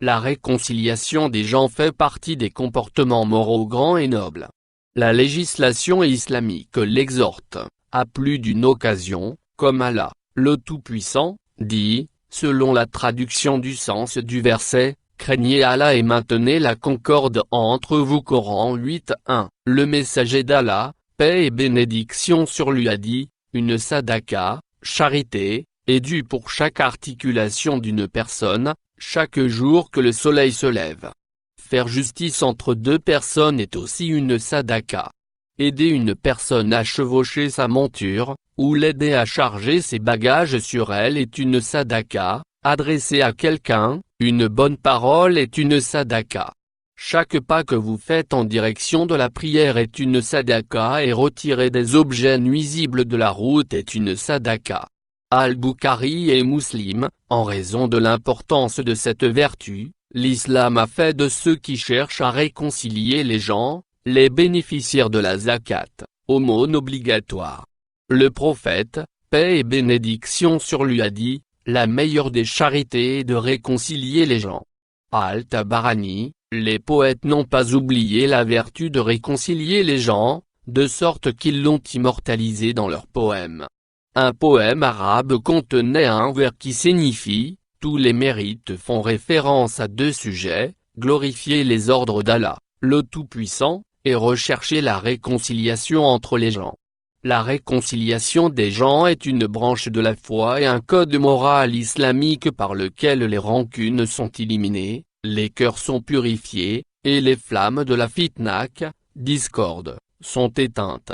La réconciliation des gens fait partie des comportements moraux grands et nobles. La législation islamique l'exhorte, à plus d'une occasion, comme Allah, le Tout-Puissant, dit, selon la traduction du sens du verset, « Craignez Allah et maintenez la concorde entre vous » Coran 8:1. Le messager d'Allah, paix et bénédiction sur lui a dit, une sadaka, charité, est due pour chaque articulation d'une personne, chaque jour que le soleil se lève. Faire justice entre deux personnes est aussi une sadaka. Aider une personne à chevaucher sa monture, ou l'aider à charger ses bagages sur elle est une sadaka. Adresser à quelqu'un une bonne parole est une sadaka. Chaque pas que vous faites en direction de la prière est une sadaka et retirer des objets nuisibles de la route est une sadaka. Al-Bukhari et Muslim, en raison de l'importance de cette vertu, l'islam a fait de ceux qui cherchent à réconcilier les gens, les bénéficiaires de la zakat, aumône obligatoire. Le prophète, paix et bénédiction sur lui a dit, la meilleure des charités est de réconcilier les gens. Al-Tabarani, les poètes n'ont pas oublié la vertu de réconcilier les gens, de sorte qu'ils l'ont immortalisé dans leurs poèmes. Un poème arabe contenait un vers qui signifie, tous les mérites font référence à deux sujets, glorifier les ordres d'Allah, le Tout-Puissant, et rechercher la réconciliation entre les gens. La réconciliation des gens est une branche de la foi et un code moral islamique par lequel les rancunes sont éliminées, les cœurs sont purifiés, et les flammes de la fitnak, discorde, sont éteintes.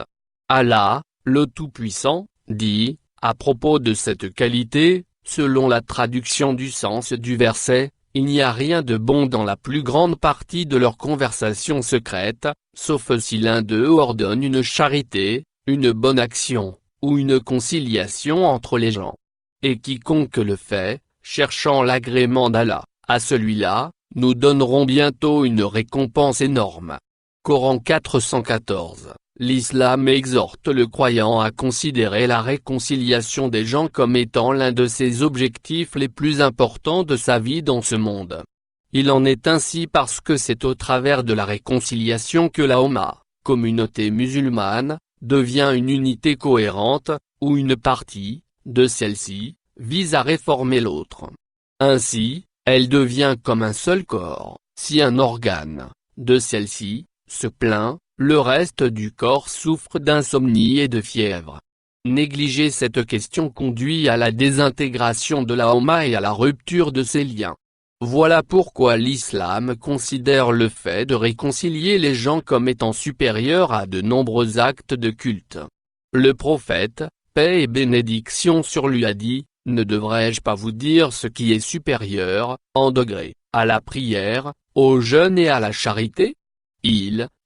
Allah, le Tout-Puissant, dit, à propos de cette qualité, selon la traduction du sens du verset, il n'y a rien de bon dans la plus grande partie de leur conversation secrète, sauf si l'un d'eux ordonne une charité, une bonne action, ou une conciliation entre les gens. Et quiconque le fait, cherchant l'agrément d'Allah, à celui-là, nous donnerons bientôt une récompense énorme. Coran 414. L'islam exhorte le croyant à considérer la réconciliation des gens comme étant l'un de ses objectifs les plus importants de sa vie dans ce monde. Il en est ainsi parce que c'est au travers de la réconciliation que la Ummah, communauté musulmane, devient une unité cohérente, où une partie, de celle-ci, vise à réformer l'autre. Ainsi, elle devient comme un seul corps, si un organe, de celle-ci, se plaint, le reste du corps souffre d'insomnie et de fièvre. Négliger cette question conduit à la désintégration de la Ummah et à la rupture de ses liens. Voilà pourquoi l'islam considère le fait de réconcilier les gens comme étant supérieur à de nombreux actes de culte. Le prophète, paix et bénédiction sur lui a dit, ne devrais-je pas vous dire ce qui est supérieur, en degré, à la prière, au jeûne et à la charité?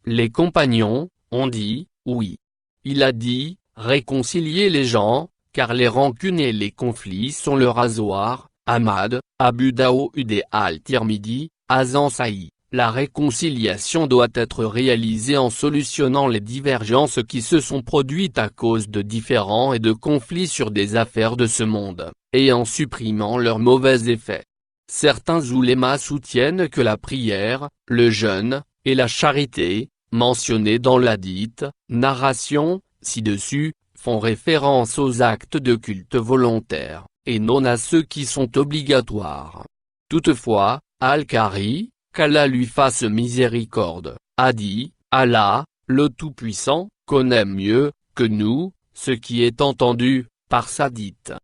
Les compagnons, ont dit, oui. Il a dit, réconcilier les gens, car les rancunes et les conflits sont le rasoir. Ahmad, Abu Daoud et Al-Tirmidhi, Hasan Saï. La réconciliation doit être réalisée en solutionnant les divergences qui se sont produites à cause de différends et de conflits sur des affaires de ce monde, et en supprimant leurs mauvais effets. Certains oulémas soutiennent que la prière, le jeûne, et la charité, mentionnées dans la dite narration, ci-dessus, font référence aux actes de culte volontaires, et non à ceux qui sont obligatoires. Toutefois, Al-Khari, qu'Allah lui fasse miséricorde, a dit, Allah, le Tout-Puissant, connaît mieux que nous ce qui est entendu par sa dite.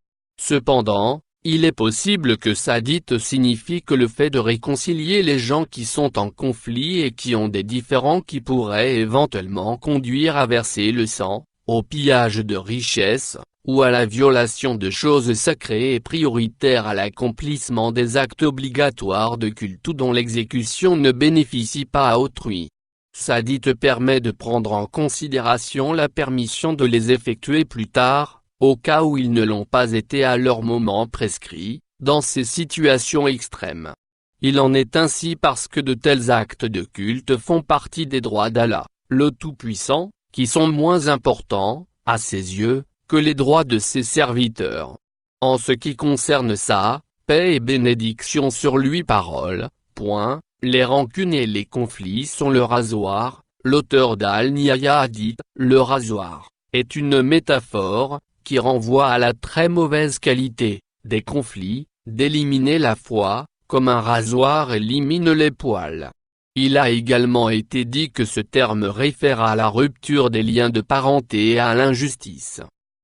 Cependant, il est possible que sa dite signifie que le fait de réconcilier les gens qui sont en conflit et qui ont des différends qui pourraient éventuellement conduire à verser le sang, au pillage de richesses, ou à la violation de choses sacrées et prioritaires à l'accomplissement des actes obligatoires de culte ou dont l'exécution ne bénéficie pas à autrui. Sa dite permet de prendre en considération la permission de les effectuer plus tard, au cas où ils ne l'ont pas été à leur moment prescrit, dans ces situations extrêmes. Il en est ainsi parce que de tels actes de culte font partie des droits d'Allah, le Tout-Puissant, qui sont moins importants, à ses yeux, que les droits de ses serviteurs. En ce qui concerne sa paix et bénédiction sur lui parole, Les rancunes et les conflits sont le rasoir. L'auteur d'Al-Nihaya a dit, le rasoir est une métaphore qui renvoie à la très mauvaise qualité des conflits, d'éliminer la foi, comme un rasoir élimine les poils. Il a également été dit que ce terme réfère à la rupture des liens de parenté et à l'injustice.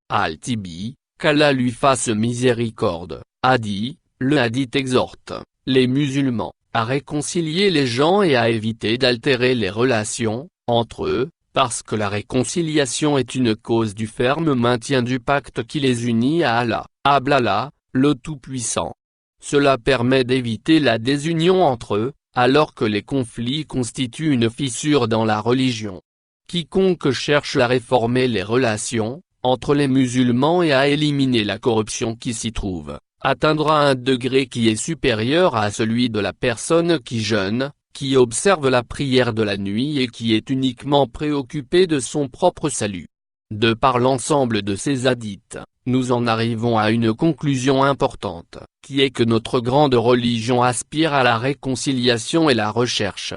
Al-Tibi, qu'Allah lui fasse miséricorde, a dit, le hadith exhorte les musulmans à réconcilier les gens et à éviter d'altérer les relations entre eux, parce que la réconciliation est une cause du ferme maintien du pacte qui les unit à Allah, Ablallah, le Tout-Puissant. Cela permet d'éviter la désunion entre eux, alors que les conflits constituent une fissure dans la religion. Quiconque cherche à réformer les relations entre les musulmans et à éliminer la corruption qui s'y trouve, atteindra un degré qui est supérieur à celui de la personne qui jeûne, qui observe la prière de la nuit et qui est uniquement préoccupé de son propre salut. De par l'ensemble de ces hadiths, nous en arrivons à une conclusion importante, qui est que notre grande religion aspire à la réconciliation et la recherche.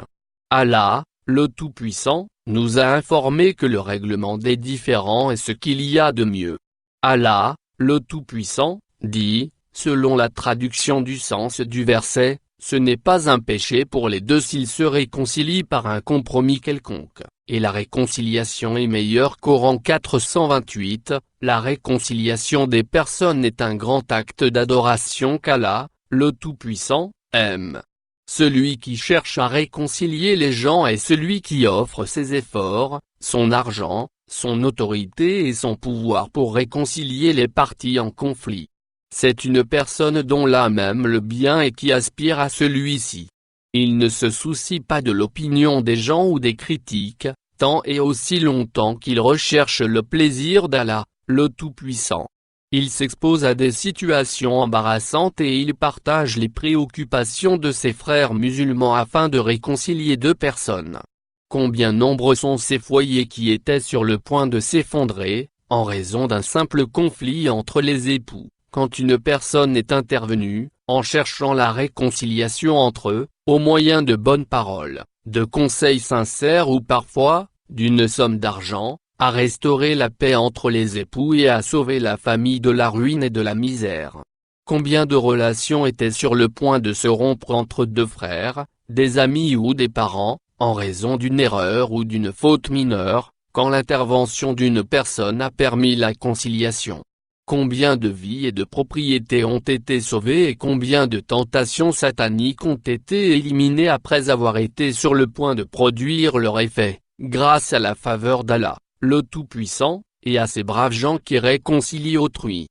Allah, le Tout-Puissant, nous a informé que le règlement des différends est ce qu'il y a de mieux. Allah, le Tout-Puissant, dit, selon la traduction du sens du verset, ce n'est pas un péché pour les deux s'ils se réconcilient par un compromis quelconque, et la réconciliation est meilleure. Coran 428, la réconciliation des personnes est un grand acte d'adoration qu'Allah, le Tout-Puissant, aime. Celui qui cherche à réconcilier les gens est celui qui offre ses efforts, son argent, son autorité et son pouvoir pour réconcilier les parties en conflit. C'est une personne dont l'âme aime le bien et qui aspire à celui-ci. Il ne se soucie pas de l'opinion des gens ou des critiques, tant et aussi longtemps qu'il recherche le plaisir d'Allah, le Tout-Puissant. Il s'expose à des situations embarrassantes et il partage les préoccupations de ses frères musulmans afin de réconcilier deux personnes. Combien nombreux sont ces foyers qui étaient sur le point de s'effondrer, en raison d'un simple conflit entre les époux, quand une personne est intervenue, en cherchant la réconciliation entre eux, au moyen de bonnes paroles, de conseils sincères ou parfois, d'une somme d'argent, à restaurer la paix entre les époux et à sauver la famille de la ruine et de la misère. Combien de relations étaient sur le point de se rompre entre deux frères, des amis ou des parents, en raison d'une erreur ou d'une faute mineure, quand l'intervention d'une personne a permis la conciliation. Combien de vies et de propriétés ont été sauvées et combien de tentations sataniques ont été éliminées après avoir été sur le point de produire leur effet, grâce à la faveur d'Allah, le Tout-Puissant, et à ces braves gens qui réconcilient autrui.